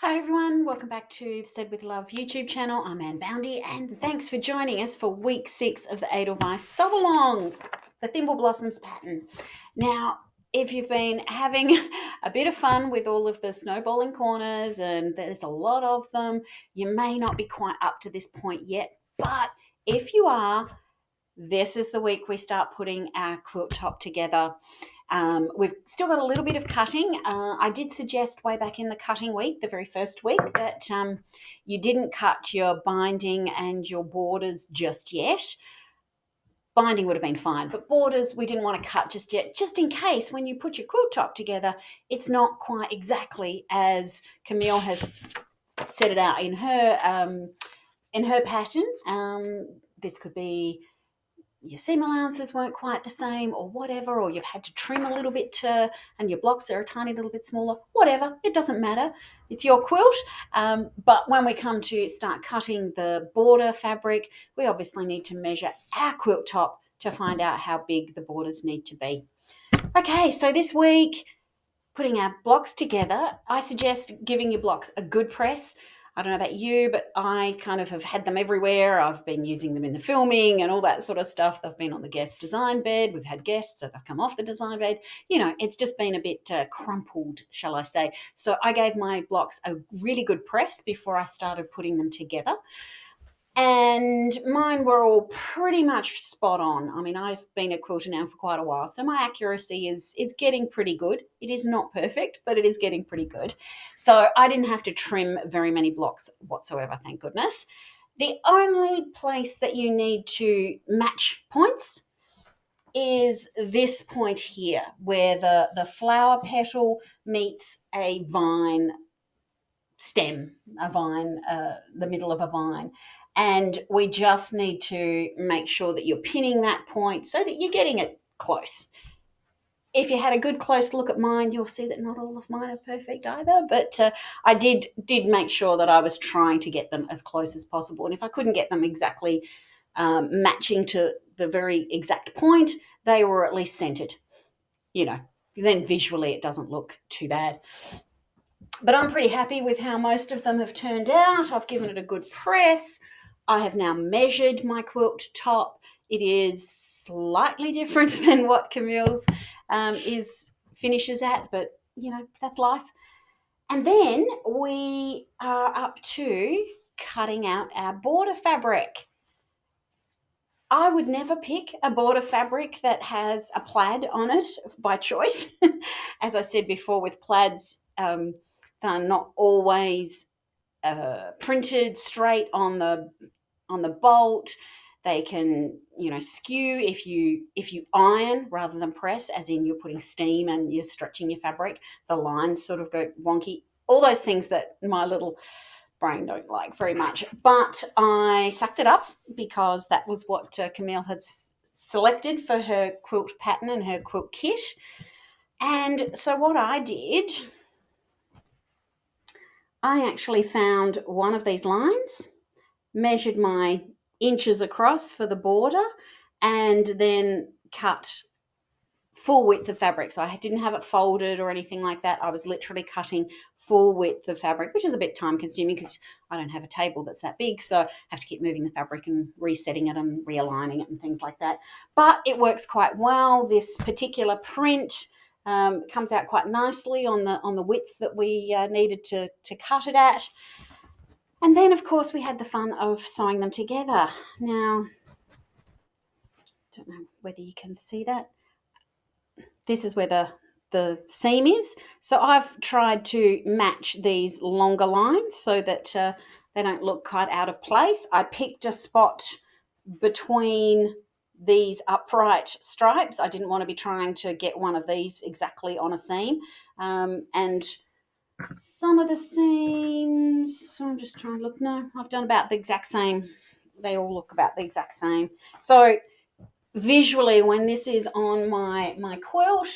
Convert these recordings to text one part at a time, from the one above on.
Hi everyone, welcome back to the Said With Love YouTube channel. I'm Anne Boundy and thanks for joining us for week 6 of the Edelweiss Sew Along, the Thimble Blossoms pattern. Now, if you've been having a bit of fun with all of the snowballing corners, and there's a lot of them, you may not be quite up to this point yet, but if you are, this is the week we start putting our quilt top together. We've still got a little bit of cutting. I did suggest way back in the cutting week, the very first week, that you didn't cut your binding and your borders just yet. Binding would have been fine, but borders we didn't want to cut just yet, just in case when you put your quilt top together, it's not quite exactly as Camille has set it out in her pattern. This could be your seam allowances weren't quite the same or whatever, or you've had to trim a little bit and your blocks are a tiny little bit smaller, whatever, it doesn't matter. It's your quilt. But when we come to start cutting the border fabric, we obviously need to measure our quilt top to find out how big the borders need to be. Okay, so this week, putting our blocks together, I suggest giving your blocks a good press. I don't know about you, but I kind of have had them everywhere. I've been using them in the filming and all that sort of stuff. They've been on the guest design bed. We've had guests, so they've come off the design bed. You know, it's just been a bit crumpled, shall I say. So I gave my blocks a really good press before I started putting them together. And mine were all pretty much spot on. I mean, I've been a quilter now for quite a while, so my accuracy is getting pretty good. It is not perfect, but it is getting pretty good. So I didn't have to trim very many blocks whatsoever, thank goodness. The only place that you need to match points is this point here, where the flower petal meets a vine stem, the middle of a vine. And we just need to make sure that you're pinning that point so that you're getting it close. If you had a good close look at mine, you'll see that not all of mine are perfect either, but I did make sure that I was trying to get them as close as possible. And if I couldn't get them exactly matching to the very exact point, they were at least centered. You know, then visually it doesn't look too bad. But I'm pretty happy with how most of them have turned out. I've given it a good press. I have now measured my quilt top. It is slightly different than what Camille's finishes at, but you know, that's life. And then we are up to cutting out our border fabric. I would never pick a border fabric that has a plaid on it by choice. As I said before, with plaids, they're not always printed straight on the bolt. They can, skew if you iron rather than press, as in you're putting steam and you're stretching your fabric. The lines sort of go wonky. All those things that my little brain don't like very much. But I sucked it up because that was what Camille had selected for her quilt pattern and her quilt kit. And so what I did, I actually found one of these lines, measured my inches across for the border, and then cut full width of fabric. So I didn't have it folded or anything like that. I was literally cutting full width of fabric, which is a bit time consuming because I don't have a table that's that big. So I have to keep moving the fabric and resetting it and realigning it and things like that. But it works quite well. This particular print comes out quite nicely on the width that we needed to cut it at. And then, of course, we had the fun of sewing them together. Now, I don't know whether you can see that. This is where the seam is. So I've tried to match these longer lines so that they don't look quite out of place. I picked a spot between these upright stripes. I didn't want to be trying to get one of these exactly on a seam. And some of the seams, I'm just trying to look. No, I've done about the exact same. They all look about the exact same. So visually, when this is on my quilt,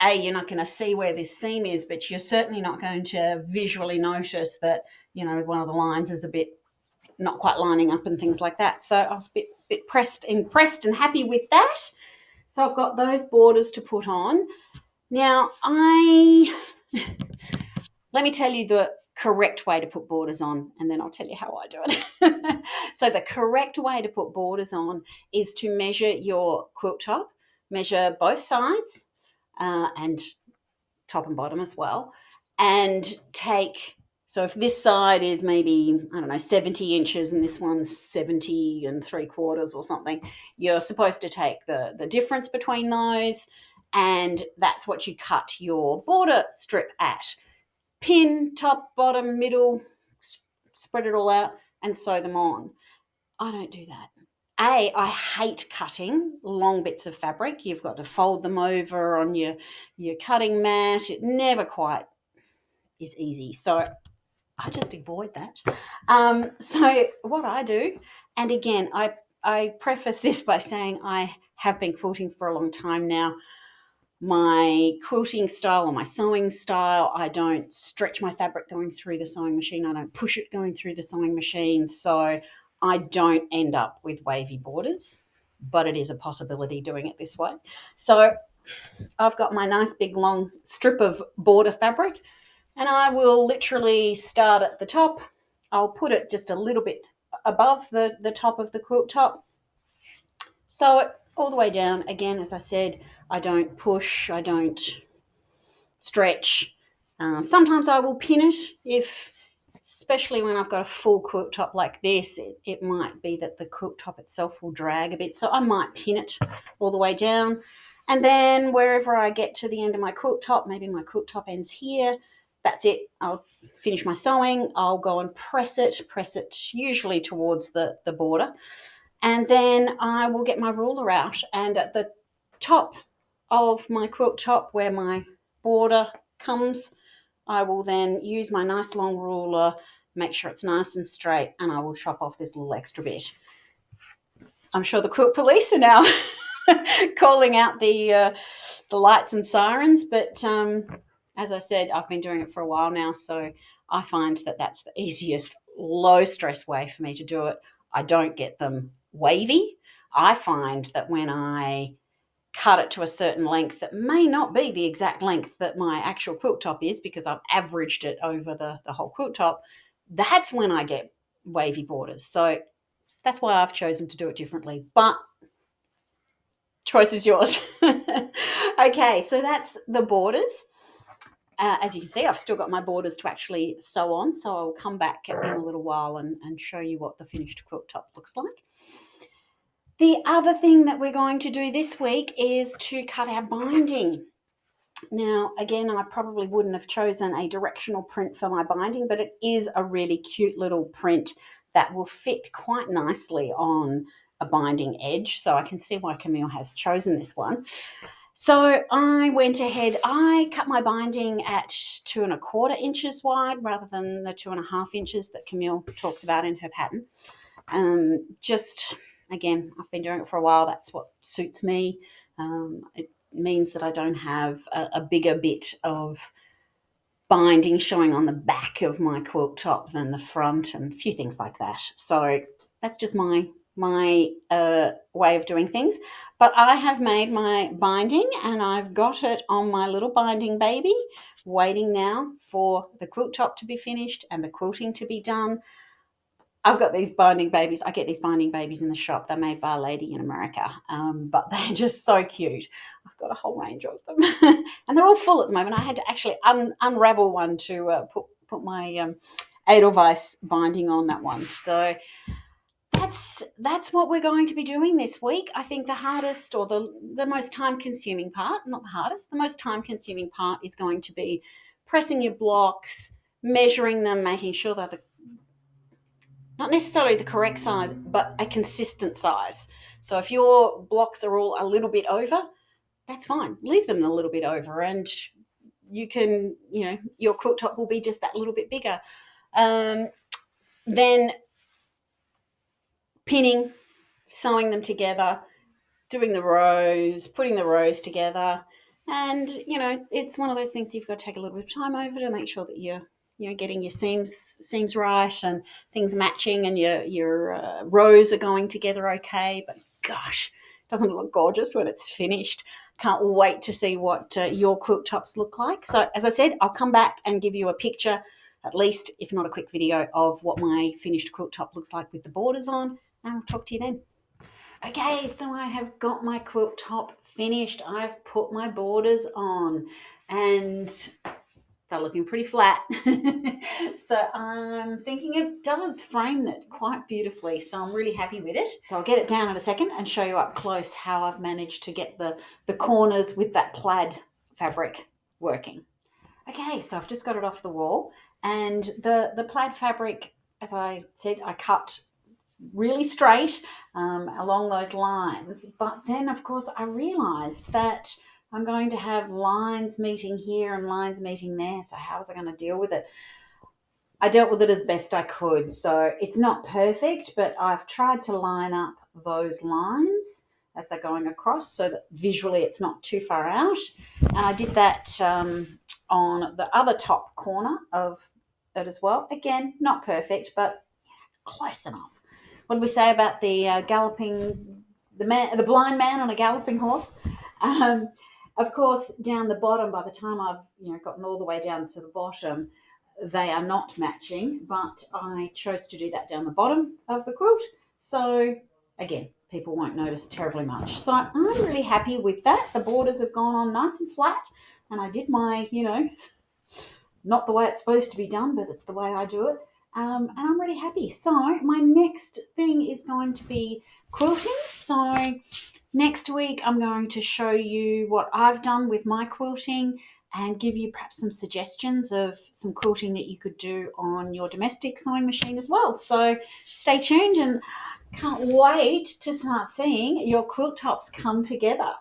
you're not going to see where this seam is, but you're certainly not going to visually notice that, one of the lines is a bit not quite lining up and things like that. So I was a bit impressed and happy with that. So I've got those borders to put on. Now, let me tell you the correct way to put borders on, and then I'll tell you how I do it. So the correct way to put borders on is to measure your quilt top, measure both sides and top and bottom as well, and take, so if this side is maybe, I don't know, 70 inches and this one's 70 and 3/4 or something, you're supposed to take the difference between those, and that's what you cut your border strip at. Pin, top, bottom, middle, spread it all out and sew them on. I don't do that. I hate cutting long bits of fabric. You've got to fold them over on your cutting mat. It never quite is easy. So I just avoid that. So what I do, and again, I preface this by saying I have been quilting for a long time now. My quilting style or my sewing style, I don't stretch my fabric going through the sewing machine. I don't push it going through the sewing machine. So I don't end up with wavy borders, but it is a possibility doing it this way. So I've got my nice big long strip of border fabric, and I will literally start at the top. I'll put it just a little bit above the top of the quilt top, sew it all the way down. Again, as I said, I don't push, I don't stretch. Sometimes I will pin it, if, especially when I've got a full quilt top like this, it might be that the quilt top itself will drag a bit, so I might pin it all the way down. And then wherever I get to the end of my quilt top, maybe my quilt top ends here, that's it. I'll finish my sewing. I'll go and press it usually towards the border. And then I will get my ruler out, and at the top of my quilt top where my border comes, I will then use my nice long ruler, make sure it's nice and straight, and I will chop off this little extra bit. I'm sure the quilt police are now calling out the lights and sirens, but as I said, I've been doing it for a while now, so I find that that's the easiest, low stress way for me to do it. I don't get them wavy. I find that when I cut it to a certain length that may not be the exact length that my actual quilt top is, because I've averaged it over the whole quilt top, that's when I get wavy borders. So that's why I've chosen to do it differently, but choice is yours. Okay, so that's the borders. As you can see, I've still got my borders to actually sew on, so I'll come back in a little while and show you what the finished quilt top looks like. The other thing that we're going to do this week is to cut our binding. Now, again, I probably wouldn't have chosen a directional print for my binding, but it is a really cute little print that will fit quite nicely on a binding edge. So I can see why Camille has chosen this one. So I went ahead, I cut my binding at 2 1/4 inches wide rather than the 2 1/2 inches that Camille talks about in her pattern. Just, again, I've been doing it for a while. That's what suits me. It means that I don't have a bigger bit of binding showing on the back of my quilt top than the front, and a few things like that. So that's just my way of doing things. But I have made my binding, and I've got it on my little binding baby, waiting now for the quilt top to be finished and the quilting to be done. I've got these binding babies. I get these binding babies in the shop. They're made by a lady in America, but they're just so cute. I've got a whole range of them, and they're all full at the moment. I had to actually unravel one to put my Edelweiss binding on that one. So that's what we're going to be doing this week. I think the hardest, or the most time-consuming part, not the hardest, the most time-consuming part is going to be pressing your blocks, measuring them, making sure that not necessarily the correct size, but a consistent size. So if your blocks are all a little bit over, that's fine. Leave them a little bit over, and you can, your quilt top will be just that little bit bigger. Then pinning, sewing them together, doing the rows, putting the rows together. And, it's one of those things you've got to take a little bit of time over to make sure that you're getting your seams right and things matching, and your rows are going together okay. But gosh, doesn't it look gorgeous when it's finished? Can't wait to see what your quilt tops look like. So as I said, I'll come back and give you a picture at least, if not a quick video, of what my finished quilt top looks like with the borders on, and I'll talk to you then. Okay, so I have got my quilt top finished. I've put my borders on and they're looking pretty flat. So I'm thinking it does frame it quite beautifully. So I'm really happy with it. So I'll get it down in a second and show you up close how I've managed to get the corners with that plaid fabric working. Okay, so I've just got it off the wall, and the plaid fabric, as I said, I cut really straight along those lines. But then, of course, I realised that I'm going to have lines meeting here and lines meeting there. So how was I going to deal with it? I dealt with it as best I could. So it's not perfect, but I've tried to line up those lines as they're going across so that visually it's not too far out. And I did that on the other top corner of it as well. Again, not perfect, but close enough. What do we say about the the blind man on a galloping horse? Of course, down the bottom, by the time I've gotten all the way down to the bottom, they are not matching, but I chose to do that down the bottom of the quilt. So again, people won't notice terribly much. So I'm really happy with that. The borders have gone on nice and flat, and I did my, not the way it's supposed to be done, but it's the way I do it. And I'm really happy. So my next thing is going to be quilting. So next week I'm going to show you what I've done with my quilting and give you perhaps some suggestions of some quilting that you could do on your domestic sewing machine as well. So stay tuned, and can't wait to start seeing your quilt tops come together.